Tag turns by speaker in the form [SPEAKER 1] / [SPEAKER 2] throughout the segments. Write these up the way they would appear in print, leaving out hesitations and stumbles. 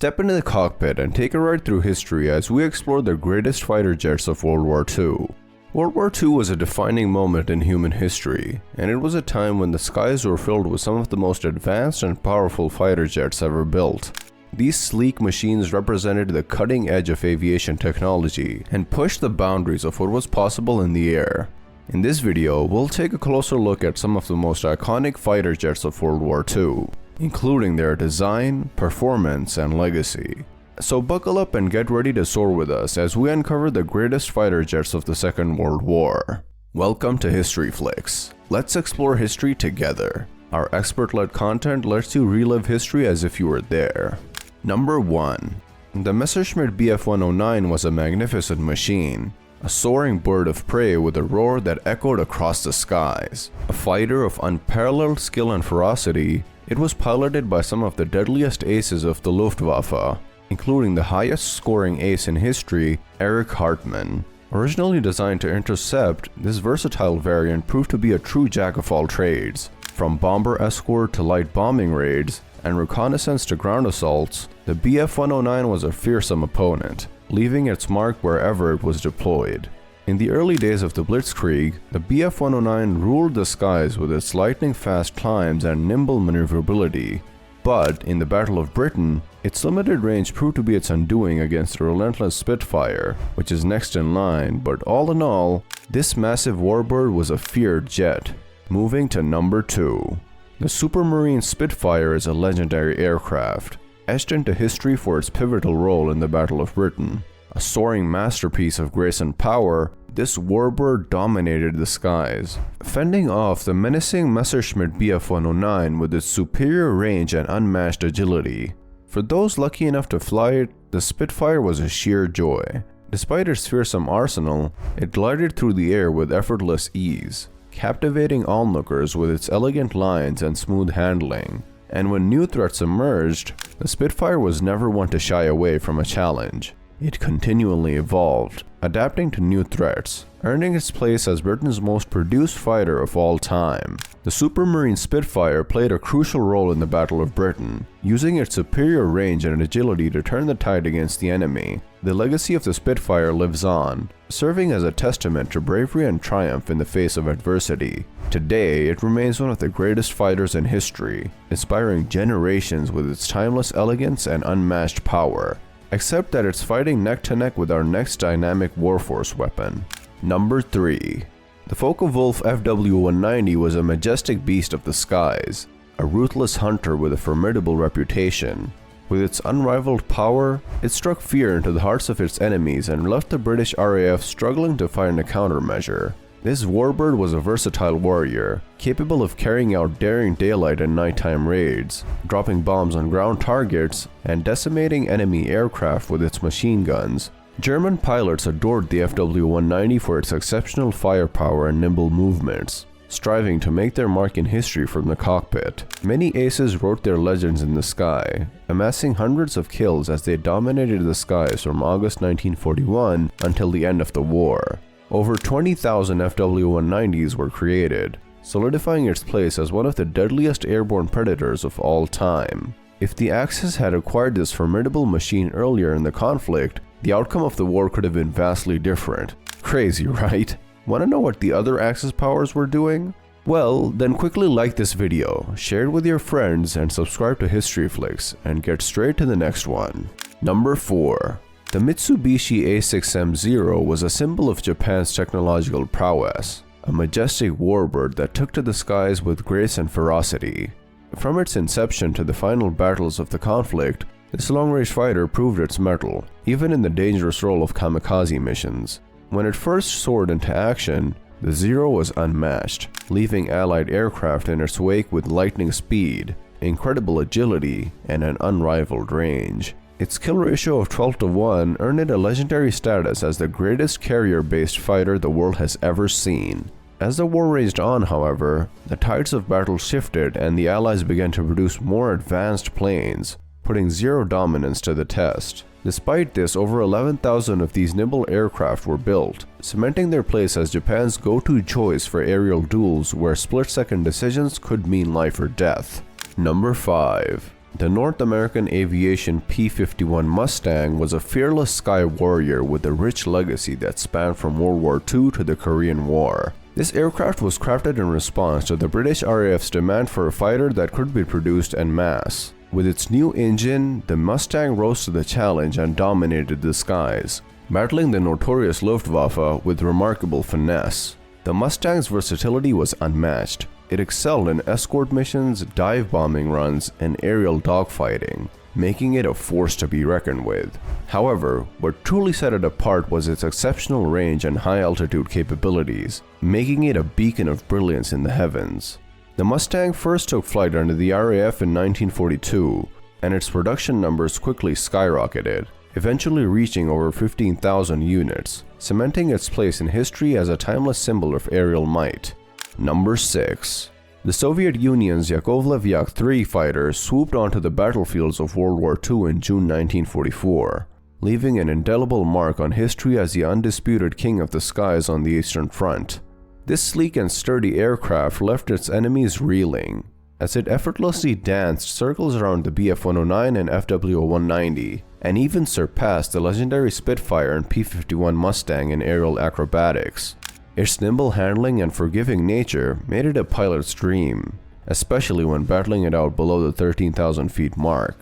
[SPEAKER 1] Step into the cockpit and take a ride through history as we explore the greatest fighter jets of World War II. World War II was a defining moment in human history, and it was a time when the skies were filled with some of the most advanced and powerful fighter jets ever built. These sleek machines represented the cutting edge of aviation technology and pushed the boundaries of what was possible in the air. In this video, we'll take a closer look at some of the most iconic fighter jets of World War II, including their design, performance, and legacy. So buckle up and get ready to soar with us as we uncover the greatest fighter jets of the Second World War. Welcome to History Flicks. Let's explore history together. Our expert-led content lets you relive history as if you were there. Number 1. The Messerschmitt Bf 109 was a magnificent machine, a soaring bird of prey with a roar that echoed across the skies. A fighter of unparalleled skill and ferocity, it was piloted by some of the deadliest aces of the Luftwaffe, including the highest scoring ace in history, Erich Hartmann. Originally designed to intercept, this versatile variant proved to be a true jack-of-all-trades. From bomber escort to light bombing raids, and reconnaissance to ground assaults, the Bf 109 was a fearsome opponent, leaving its mark wherever it was deployed. In the early days of the Blitzkrieg, the Bf 109 ruled the skies with its lightning-fast climbs and nimble maneuverability. But in the Battle of Britain, its limited range proved to be its undoing against the relentless Spitfire, which is next in line, but all in all, this massive warbird was a feared jet. Moving to number 2. The Supermarine Spitfire is a legendary aircraft, etched into history for its pivotal role in the Battle of Britain. A soaring masterpiece of grace and power, this warbird dominated the skies, fending off the menacing Messerschmitt Bf 109 with its superior range and unmatched agility. For those lucky enough to fly it, the Spitfire was a sheer joy. Despite its fearsome arsenal, it glided through the air with effortless ease, captivating onlookers with its elegant lines and smooth handling. And when new threats emerged, the Spitfire was never one to shy away from a challenge. It continually evolved, adapting to new threats, earning its place as Britain's most produced fighter of all time. The Supermarine Spitfire played a crucial role in the Battle of Britain, using its superior range and agility to turn the tide against the enemy. The legacy of the Spitfire lives on, serving as a testament to bravery and triumph in the face of adversity. Today, it remains one of the greatest fighters in history, inspiring generations with its timeless elegance and unmatched power, except that it's fighting neck-to-neck with our next dynamic warforce weapon. Number 3. The Focke-Wulf Fw 190 was a majestic beast of the skies, a ruthless hunter with a formidable reputation. With its unrivaled power, it struck fear into the hearts of its enemies and left the British RAF struggling to find a countermeasure. This warbird was a versatile warrior, capable of carrying out daring daylight and nighttime raids, dropping bombs on ground targets, and decimating enemy aircraft with its machine guns. German pilots adored the Fw 190 for its exceptional firepower and nimble movements, striving to make their mark in history from the cockpit. Many aces wrote their legends in the sky, amassing hundreds of kills as they dominated the skies from August 1941 until the end of the war. Over 20,000 Fw 190s were created, solidifying its place as one of the deadliest airborne predators of all time. If the Axis had acquired this formidable machine earlier in the conflict, the outcome of the war could have been vastly different. Crazy, right? Want to know what the other Axis powers were doing? Well, then quickly like this video, share it with your friends, and subscribe to History Flicks, and get straight to the next one. Number 4. The Mitsubishi A6M0 was a symbol of Japan's technological prowess, a majestic warbird that took to the skies with grace and ferocity. From its inception to the final battles of the conflict, this long-range fighter proved its mettle, even in the dangerous role of kamikaze missions. When it first soared into action, the Zero was unmatched, leaving Allied aircraft in its wake with lightning speed, incredible agility, and an unrivaled range. Its kill ratio of 12:1 earned it a legendary status as the greatest carrier-based fighter the world has ever seen. As the war raged on, however, the tides of battle shifted and the Allies began to produce more advanced planes, putting Zero dominance to the test. Despite this, over 11,000 of these nimble aircraft were built, cementing their place as Japan's go-to choice for aerial duels where split-second decisions could mean life or death. Number 5. The North American Aviation P-51 Mustang was a fearless sky warrior with a rich legacy that spanned from World War II to the Korean War. This aircraft was crafted in response to the British RAF's demand for a fighter that could be produced en masse. With its new engine, the Mustang rose to the challenge and dominated the skies, battling the notorious Luftwaffe with remarkable finesse. The Mustang's versatility was unmatched. It excelled in escort missions, dive bombing runs, and aerial dogfighting, making it a force to be reckoned with. However, what truly set it apart was its exceptional range and high-altitude capabilities, making it a beacon of brilliance in the heavens. The Mustang first took flight under the RAF in 1942, and its production numbers quickly skyrocketed, eventually reaching over 15,000 units, cementing its place in history as a timeless symbol of aerial might. Number 6. The Soviet Union's Yakovlev Yak-3 fighter swooped onto the battlefields of World War II in June 1944, leaving an indelible mark on history as the undisputed king of the skies on the Eastern Front. This sleek and sturdy aircraft left its enemies reeling, as it effortlessly danced circles around the Bf-109 and FW-190, and even surpassed the legendary Spitfire and P-51 Mustang in aerial acrobatics. Its nimble handling and forgiving nature made it a pilot's dream, especially when battling it out below the 13,000 feet mark.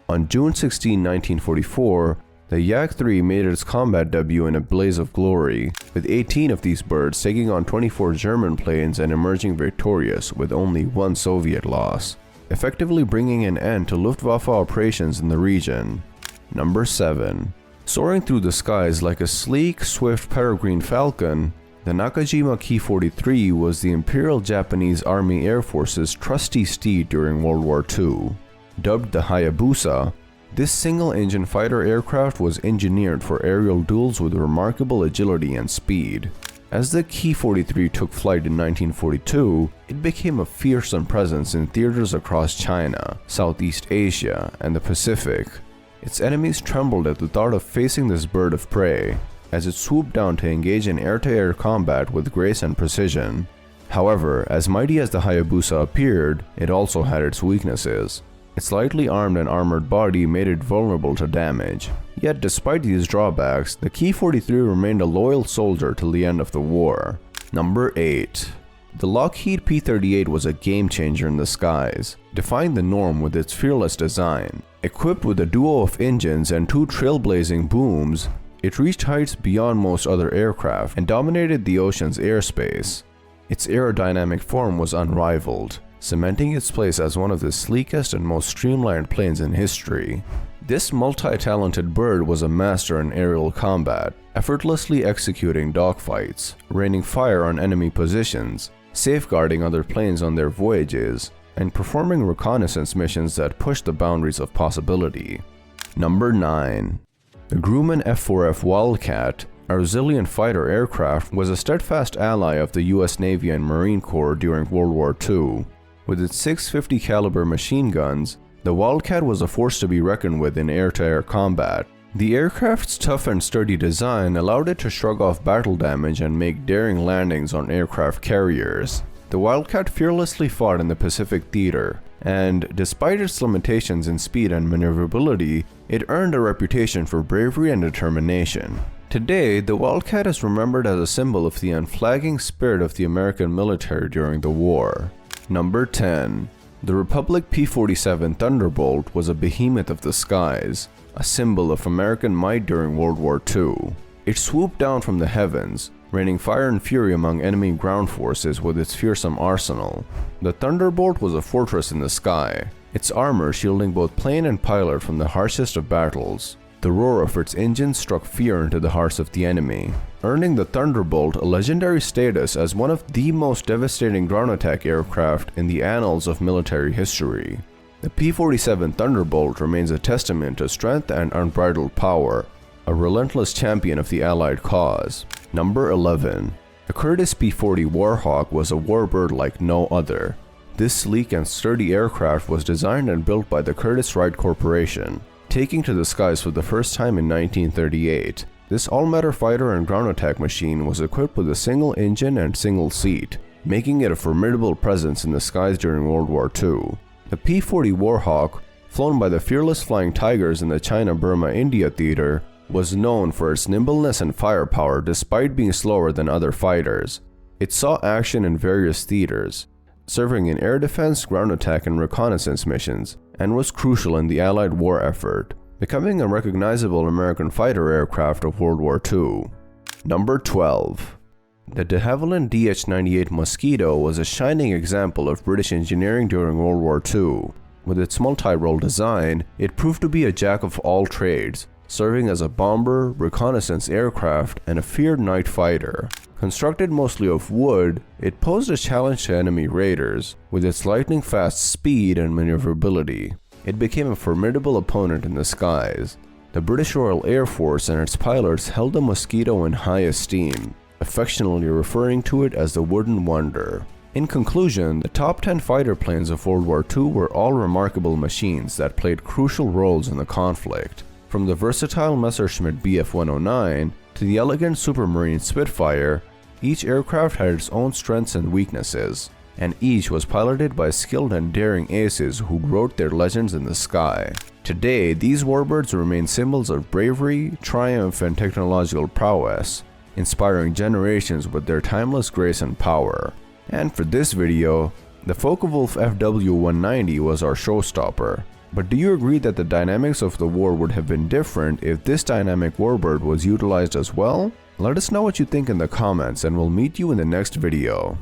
[SPEAKER 1] On June 16, 1944, the Yak-3 made its combat debut in a blaze of glory, with 18 of these birds taking on 24 German planes and emerging victorious with only one Soviet loss, effectively bringing an end to Luftwaffe operations in the region. Number 7. Soaring through the skies like a sleek, swift peregrine falcon, the Nakajima Ki-43 was the Imperial Japanese Army Air Force's trusty steed during World War II. Dubbed the Hayabusa, this single-engine fighter aircraft was engineered for aerial duels with remarkable agility and speed. As the Ki-43 took flight in 1942, it became a fearsome presence in theaters across China, Southeast Asia, and the Pacific. Its enemies trembled at the thought of facing this bird of prey, as it swooped down to engage in air-to-air combat with grace and precision. However, as mighty as the Hayabusa appeared, it also had its weaknesses. Its lightly armed and armored body made it vulnerable to damage. Yet despite these drawbacks, the Ki-43 remained a loyal soldier till the end of the war. Number 8. The Lockheed P-38 was a game-changer in the skies, defying the norm with its fearless design. Equipped with a duo of engines and two trailblazing booms, it reached heights beyond most other aircraft and dominated the ocean's airspace. Its aerodynamic form was unrivaled, cementing its place as one of the sleekest and most streamlined planes in history. This multi-talented bird was a master in aerial combat, effortlessly executing dogfights, raining fire on enemy positions, safeguarding other planes on their voyages, and performing reconnaissance missions that pushed the boundaries of possibility. Number 9. The Grumman F-4F Wildcat, a resilient fighter aircraft, was a steadfast ally of the US Navy and Marine Corps during World War II. With its 650 caliber machine guns, the Wildcat was a force to be reckoned with in air-to-air combat. The aircraft's tough and sturdy design allowed it to shrug off battle damage and make daring landings on aircraft carriers. The Wildcat fearlessly fought in the Pacific theater, and despite its limitations in speed and maneuverability, it earned a reputation for bravery and determination. Today, the Wildcat is remembered as a symbol of the unflagging spirit of the American military during the war. Number 10. The Republic P-47 Thunderbolt was a behemoth of the skies, a symbol of American might during World War II. It swooped down from the heavens, raining fire and fury among enemy ground forces with its fearsome arsenal. The Thunderbolt was a fortress in the sky, its armor shielding both plane and pilot from the harshest of battles. The roar of its engine struck fear into the hearts of the enemy, earning the Thunderbolt a legendary status as one of the most devastating ground attack aircraft in the annals of military history. The P-47 Thunderbolt remains a testament to strength and unbridled power, a relentless champion of the Allied cause. Number 11. The Curtiss P-40 Warhawk was a warbird like no other. This sleek and sturdy aircraft was designed and built by the Curtiss-Wright Corporation, taking to the skies for the first time in 1938. This all-matter fighter and ground attack machine was equipped with a single engine and single seat, making it a formidable presence in the skies during World War II. The P-40 Warhawk flown by the fearless flying tigers in the China-Burma-India theater, was known for its nimbleness and firepower despite being slower than other fighters. It saw action in various theaters, serving in air defense, ground attack, and reconnaissance missions, and was crucial in the Allied war effort, becoming a recognizable American fighter aircraft of World War II. Number 12. The de Havilland DH-98 Mosquito was a shining example of British engineering during World War II. With its multi-role design, it proved to be a jack of all trades, serving as a bomber, reconnaissance aircraft, and a feared night fighter. Constructed mostly of wood, it posed a challenge to enemy raiders. With its lightning-fast speed and maneuverability, it became a formidable opponent in the skies. The British Royal Air Force and its pilots held the Mosquito in high esteem, affectionately referring to it as the Wooden Wonder. In conclusion, the top 10 fighter planes of World War II were all remarkable machines that played crucial roles in the conflict. From the versatile Messerschmitt Bf 109 to the elegant Supermarine Spitfire, each aircraft had its own strengths and weaknesses, and each was piloted by skilled and daring aces who wrote their legends in the sky. Today, these warbirds remain symbols of bravery, triumph, and technological prowess, inspiring generations with their timeless grace and power. And for this video, the Focke-Wulf Fw 190 was our showstopper. But do you agree that the dynamics of the war would have been different if this dynamic warbird was utilized as well? Let us know what you think in the comments, and we'll meet you in the next video.